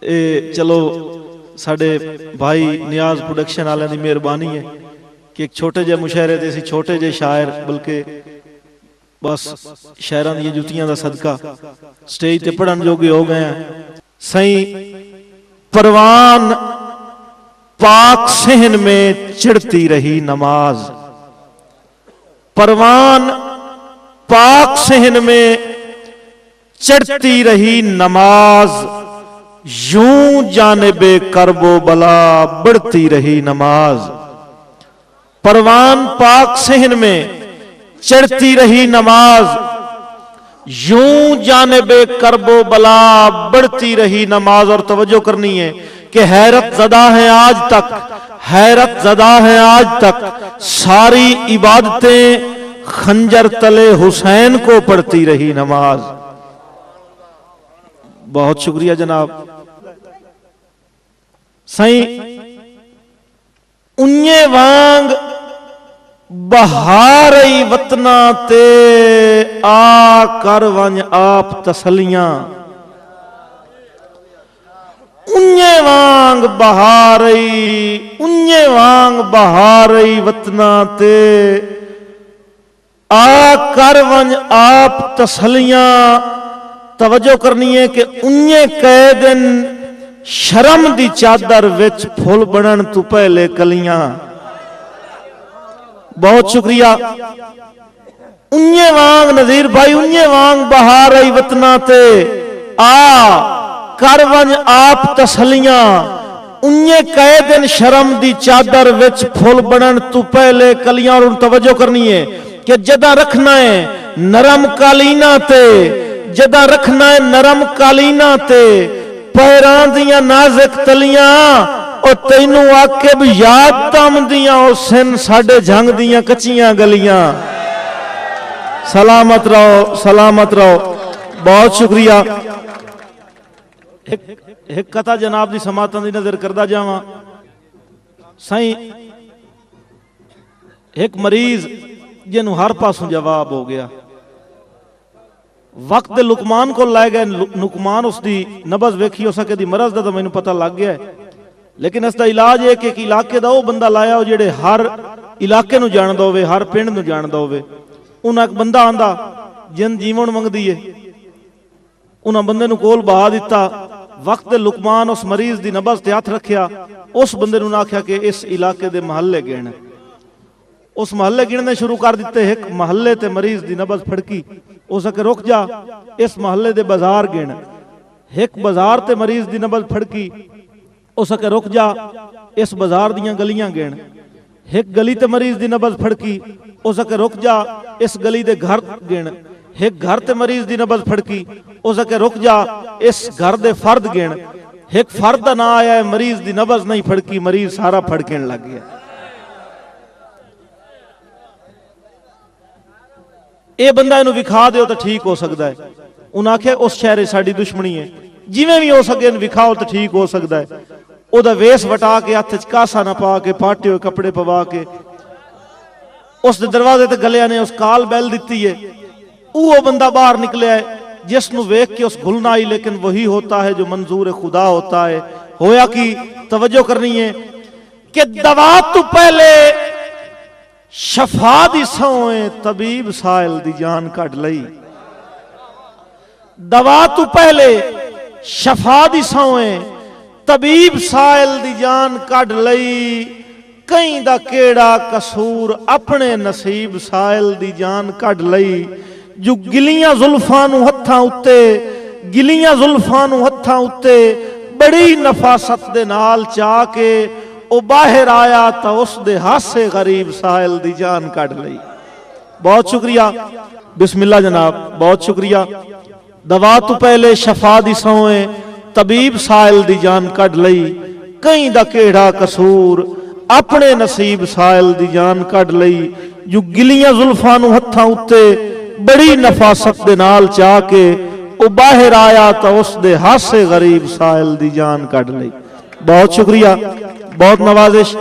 चलो साडे भाई नियाज प्रोडक्शन वाले की मेहरबानी है कि एक छोटे जे मुशायरे ते छोटे जे शायर बल्कि बस शायरां दी जुतियां दा सदका स्टेज ते पढ़न जोगे हो गए हैं। सही परवान पाक सहन में चिढ़ती रही नमाज, परवान पाक सहन में चढ़ती रही नमाज, यूं जानिबे करबो बला बढ़ती रही नमाज। परवान पाक सहन में चढ़ती रही नमाज, यूं जानिबे करबो बला बढ़ती रही नमाज। और तवज्जो करनी है कि हैरत ज़दा है आज तक, हैरत ज़दा है आज तक सारी इबादतें खंजर तले हुसैन को पढ़ती रही नमाज। बहुत शुक्रिया जनाब। सही उन्ने वांग बहारई वतना ते आ कर वंज आप तसलियां, उन्ने वांग बहारई, उन्ने वांग बहारई वतना ते आ कर वंज आप तसलियां। तवज्जो करनी है कि उन्ने कह दिन शर्म दी चादर विच फुल बनन तू पहले कलियां। बहुत शुक्रिया। उन्ने वांग नज़ीर भाई, उन्ने वांग बहार आई वतना ते आ कर वंज आप तसलियां, उन्ने कह दिन शर्म दी चादर विच फुल बनन तू पहले कलियां। और तवज्जो करनी है कि जदा रखना है नरम कालीना ते, जदा रखना है नरम कालीना ते पैरां दियां नाज़ुक तलियां, और तैनू आके भी याद तमदियां ओ सिन साडे जंग दियां कच्चियां गलियां। सलामत रहो, सलामत रहो। बहुत शुक्रिया। एक कथा जनाब दी समातां दी नजर करदा जावां। सही एक मरीज जिन्नू हर पासों जवाब हो गया, वक्त लुकमान को लै गए, लुकमान उसकी नबज वेखी, हो सके दी मरज दा मैनू पता लग गया है, लेकिन इसका इलाज है कि एक इलाके का वह बंदा लाया जेड़े हर इलाके नू जानदा होवे, हर पिंड नू जानदा होवे। उन्हां एक बंदा आंदा जिन जीवन मंगदी है, उन्हां बंदे नू कोल बहा दिता। वक्त लुकमान उस मरीज की नबज ते हथ रखिया, उस बंदे नू आख्या कि इस इलाके दे महल्ले गिण। उस महल्ले गिणने शुरू कर दिते। एक महल्ले ते मरीज की नबज फड़की, उस आखे रुक जा, इस महल्ले दे बाजार गिण। एक बाजार ते मरीज की नबज फड़की, उस आखे रुक जा, इस बाजार दियां गलियां गिण। एक गली ते मरीज की नबज फड़की, उस आखे रुक जा, इस गली दे घर गिण। एक घर ते मरीज की नबज फड़की, उस आखे रुक जा, इस घर दे फर्द गिण। एक फर्द दा ना आया, मरीज की नबज नहीं फड़की, मरीज सारा फड़कण लग गया। ये बंदा इनू विखा दो तो ठीक हो सकता है। उन्हें आख्या उस शहर साड़ी दुश्मनी है, जिवें भी हो सके विखाओ तो ठीक हो सकता है। ओदा वेस वटा के हथ च कासा ना पा के, पाटे हुए कपड़े पवा के उस दरवाजे ते गलिया ने उस काल बैल दी है। वो बंदा बाहर निकले है जिसनू वेख के उस घुलना ही, लेकिन वही होता है जो मंजूर खुदा होता है। होया कि तवज्जो करनी है कि दवा तो पहले शफा दी सौए तबीब साइल दी जान कट लई। दवा तो पहले शफा दी सौए तबीब साइल दी जान कट लई। कई दा केड़ा कसूर अपने नसीब साइल दी जान कट लई। जो गिलियां जुल्फां नू हत्थां उत्ते, गिलियां जुल्फां नू हत्थां उत्ते बड़ी नफासत दे नाल चा के ओ बाहर आया तो उस दे हासे गरीब साहिल दी जान कट लई। बहुत शुक्रिया, बिस्मिल्लाह जनाब, बहुत शुक्रिया। दवा तो पहले शफा दी सौए तबीब साहिल दी जान कट लई। कई दा केड़ा कसूर अपने नसीब साहिल दी जान कट लई। जो गिलियां जुल्फां नू हत्थां उत्ते बड़ी नफासत दे नाल चा के ओ बाहर आया तो उस दे हासे गरीब साहिल दी जान कट लई। बहुत शुक्रिया, बहुत नवाजिश।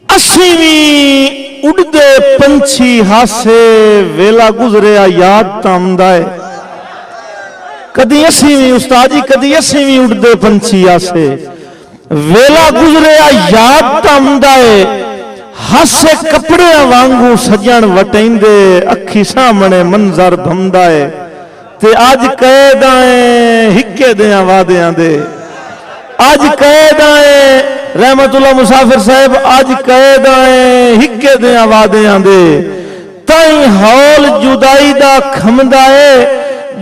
असीवी उड़दे पंछी हासे वेला गुजरिया याद तमदा है। کدی اسی بھی استاد جی کدی اسی بھی اڑدے پنچھی آسے ویلا گزریا یاد تمدائے ہاسے کپڑے وانگو سجن وٹیندے اکھی سامنے منظر بھمدائے تے آج قید آئیں ہکے دیاں وعدیاں دے آج قید آئیں رحمت اللہ مسافر صاحب آج قید آئیں ہکے دیاں وعدیاں دے تائیں ہول جدائی دا کھمدائے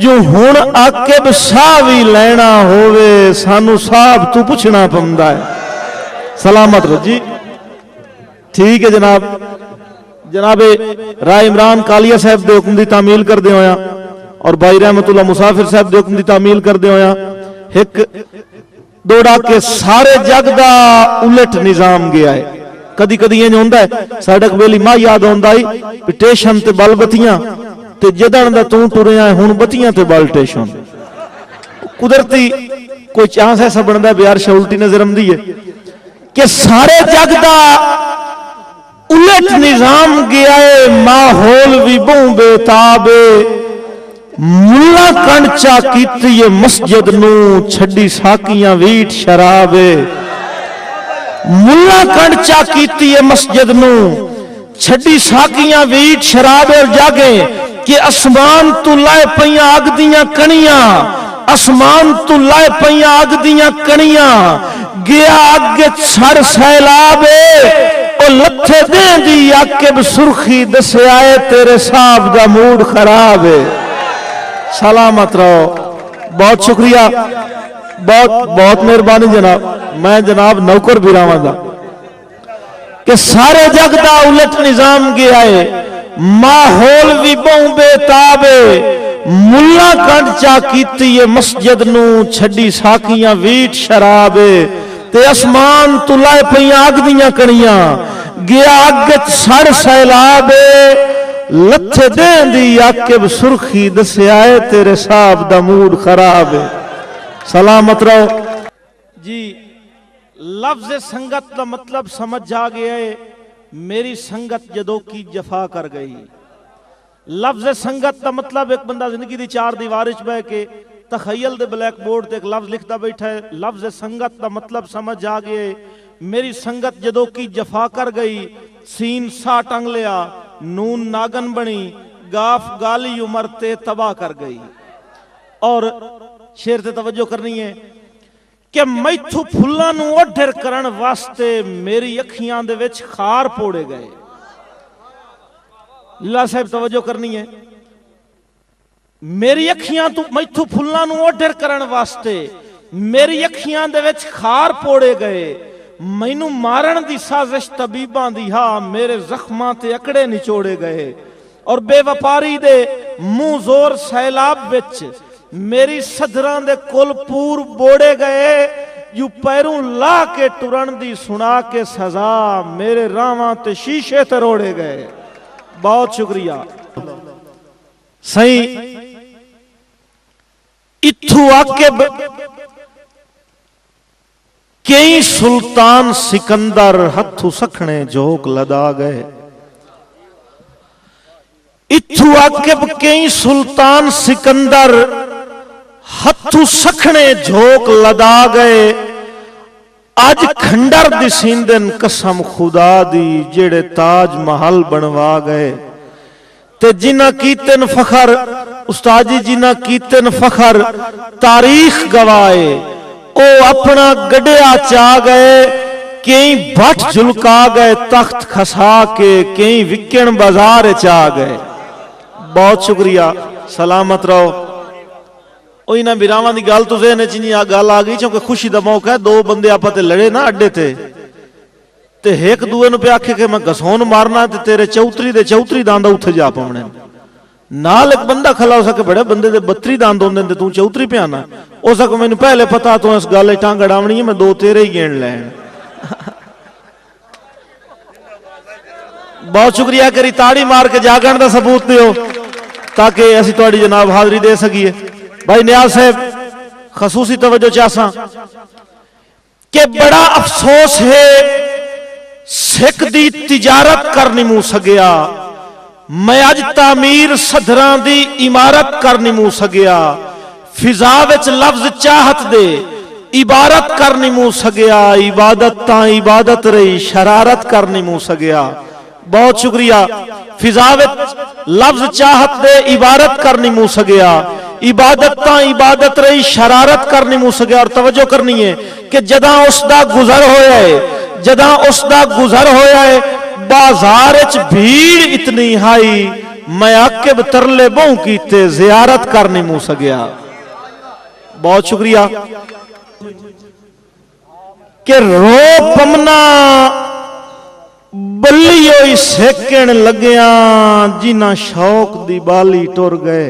جو ہون عاقب ساوی لینا ہوئے سانو صاحب تو پوچھنا پمدا ہے سلامت رجی ٹھیک ہے جناب رائے عمران کالیا صاحب دے حکم دی تعمیل کر دے ہویا اور بھائی رحمت اللہ مسافر صاحب دے حکم دی تعمیل کر دے ہویا ایک دوڑا کے سارے جگ دا الٹ نظام گیا ہے کدی کدی یہ ہوندا ہے ساڈے ویلی ماں یاد ہوندا ہے پٹیشن تے بل بتیاں تے جدن دا تو ٹریا ہن بتیاں تے بل ٹیشن قدرتی کوئی چانس ایسا بندا ہے بیار شولٹی نظر آندی ہے کہ سارے جگ دا الٹ نظام گیا ہے ماحول بھی بہوں بے تاب ملا کنچا کیتی ہے مسجد نو چھڑی ساکیاں ویٹ شراب ملا کنچا کیتی ہے مسجد نو چھڑی ساکیاں ویٹ شراب اور جاگے کہ اسمان تو لائے پئیاں آگ دیاں کنیاں اسمان تو لائے پئیاں آگ دیاں کنیاں گیا آگے چھڑ سیلاب او لتھے دیں دی عاقب سرخی دسے آئے تیرے صاحب دا موڈ خراب ہے سلامت رہو بہت شکریہ بہت مہربانی جناب میں جناب نوکر بھی رہا دا کہ سارے جگ دا الٹ نظام گیا ہے ماحول بھی بہوں بے تابے ملا کنچا کیتی ہے مسجد نو چھڑی ساکیاں ویٹ شرابے تے اسمان تو لائے پئیاں آگ دیاں کنیاں گیا آگت سڑ سیلابے لتھے دین دی عاقب سرخی دسے آئے تیرے صاحب دا موڈ خراب ہے سلامت رہو جی لفظ سنگت دا مطلب سمجھ جا گیا ہے میری سنگت جدو کی جفا کر گئی لفظ سنگت دا مطلب ایک بندہ زندگی دی چار دیوارش بے کے تخیل دے بلیک بورڈ تے ایک لفظ لکھتا بیٹھا ہے لفظ سنگت دا مطلب سمجھ جا گیا ہے میری سنگت جدو کی جفا کر گئی سین سا ٹنگ لیا نون ناگن بنی گاف گالی عمر تے تباہ کر گئی اور شیر تے توجہ کرنی ہے کہ میتھو پھلا نو اڈھر کرن واسطے میری اکھیاں دے وچ خار پوڑے گئے اللہ صاحب توجہ کرنی ہے میری اکھیاں تو میتھو پھلا نو اڈھر کرن واسطے میری اکھیاں دے وچ خار پوڑے گئے مینوں مارن دی سازش طبیباں دی ہاں میرے زخماں تے اکڑے نچوڑے گئے اور بے وپاری دے منہ زور سیلاب وچ میری صدران دے کل پور بوڑے گئے یو پیروں لا کے ٹرن دی سنا کے سزا میرے راواں تے شیشے تے روڑے گئے بہت شکریہ صحیح اتھو عاقب کئی سلطان سکندر ہتھو سکھنے جھوک لدا گئے اتھو عاقب کئی سلطان سکندر ہتھو سکھنے جھوک لدا گئے آج کھنڈر دی سیندن قسم خدا دی جڑے تاج محل بنوا گئے تے جنہ کیتن فخر استاد جی جنہ کیتن فخر تاریخ گوائے او اپنا گڑیا چاہ گئے کہیں بھٹ جھلکا گئے تخت کھسا کے کہیں وکن بازار چاہ گئے بہت شکریہ سلامت رہو اوہی نا بیراوان دی گال تو ذہن چنی گال آگئی چونکہ خوشی دا موقع ہے دو بندے آپا تے لڑے نا اڈے تے تے ایک دوئے نو پہ آکھے کہ میں گسون مارنا تے تیرے چوتری دے چوتری داندہ اتھے جا پاونے نال ایک بندہ کھلا ہو سکے بڑے بندے دے 32 داند ہوندے تے تو چوتری پہ آنا ہو سکے میں نے پہلے پتا تو اس گالے ٹانگ اڑاونی ہے میں دو تیرے ہی گین لین بہت شکریہ کری تاڑی مار کے جاگن دا ثبوت دیو تاکہ ایسی توڑی جناب حاضری دے سکیے بھائی نیاز صاحب خصوصی توجہ چاہساں کہ بڑا افسوس ہے سکھ دی تجارت کرنی مو سگیا میں آج تعمیر صدران دی عمارت کرنی مو سگیا फिजा विच लफ्ज चाहत दे इबारत कर नहीं मूं सगया, इबादत ता इबादत रही, शरारत कर नहीं मूं सगया। बहुत शुक्रिया। फिजा विच लफ्ज चाहत दे इबारत कर नहीं मूं सगया, इबादत ता इबादत रही, शरारत कर नहीं मूं सगया। और तवज्जो करनी है कि जदा उसदा गुजर होया है, जदा उसदा गुजर होया है, बाजार च भीड़ इतनी हाई, मैं आकिब तरले बहु कीते, जियारत कर नहीं मूं सगया। बहुत शुक्रिया। कि रो पमना बल्ली होई सेकण लग्या, जिन्ना शौक दी बाली टुर गए।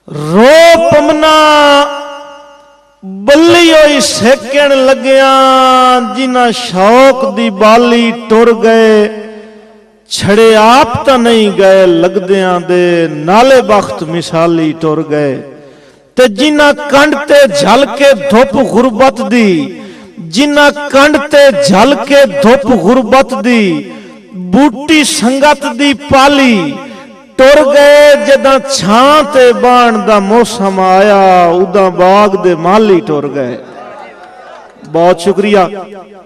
रो पमना बल्ली होई सेकण लग्या, जिन्ना शौक दी बाली टुर गए। छड़े आप तो नहीं गए लगदियां दे, नाले बख्त मिसाली टुर गए। ते जिन्ना कंड ते झल के धुप गुरबत दी, जिन्ना कंड ते झल के धुप गुरबत दी, बूटी संगत दी पाली टुर गए। जदा छां ते बाण दा मौसम आया, उदा बाग दे माली टुर गए। बहुत शुक्रिया,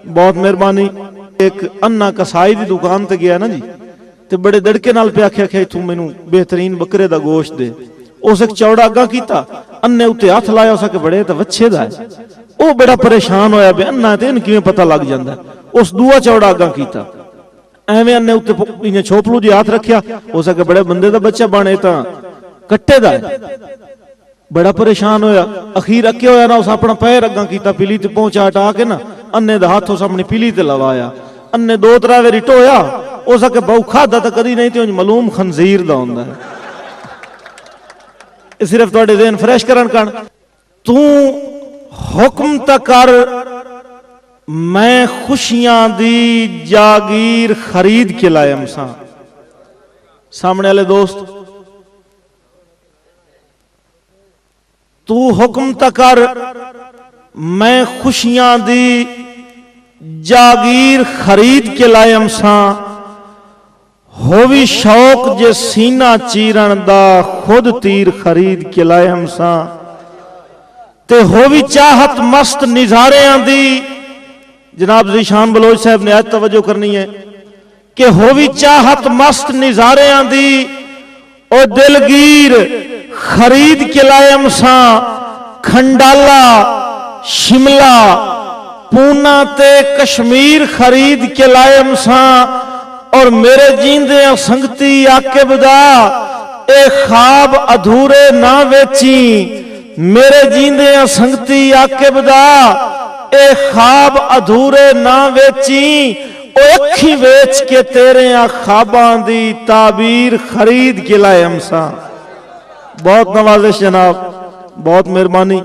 बहुत मेहरबानी। एक अन्ना कसाई दी दुकान ते गया ना जी, ते बड़े दड़के नाल पे आख्या कि तू मैनू बेहतरीन बकरे दा गोश्त दे। उस एक चौड़ा अगा कीता, अन्ने उत्ते हथ लाया, उस आखे बड़े तो वच्छे दा है। वो बड़ा परेशान होया भी अन्ना ते इन किवें पता लग जांदा। उस दूआ चौड़ा अगा कीता, एवें अन्ने उत्ते इन्हें छोपलू जी हाथ रखिया, उस आखे बड़े बंदे दा बच्चा बने तां कट्टे दा है। बड़ा परेशान होया, अखीर अके होया ना, उस अपना पैर अगा कीता, पीली ते पहुंचा हटा के ना अन्ने दा हाथ उस अपनी पीली ते लवाया। अन्ने दो त्रै वारी ढोया, उस आखे बहु खादा तो कदी नहीं, ते मालूम खंजीर दा हुंदा है। सिर्फ तुहाडे ज़हन फ्रैश करन कण। तू हुक्म ता कर, मैं खुशियां दी जागीर खरीद के लायम सा। सामने वाले दोस्त, तू हुक्म ता कर, मैं खुशियां दी जागीर खरीद के लायम सा। होवी शौक जे सीना चीरण दा, खुद तीर खरीद के लायम सा। ते होवी चाहत मस्त निजारियां दी, जनाब ज़ीशान बलोच साहब ने आज तवज्जो करनी है कि होवी चाहत मस्त निजारियां दी, ओ दिलगीर खरीद के लायम सा। खंडाला, शिमला, पूना ते कश्मीर खरीद के लायम सा। और मेरे जींदे संगती आके बदा, ए ख्वाब अधूरे ना वेची। मेरे जींदे संगती आके बदा, ए ख्वाब अधूरे ना वेची। ओ अखी वेच के तेरे ख्वाबां दी ताबीर खरीद के लायम सा। बहुत नवाजिश जनाब, बहुत मेहरबानी।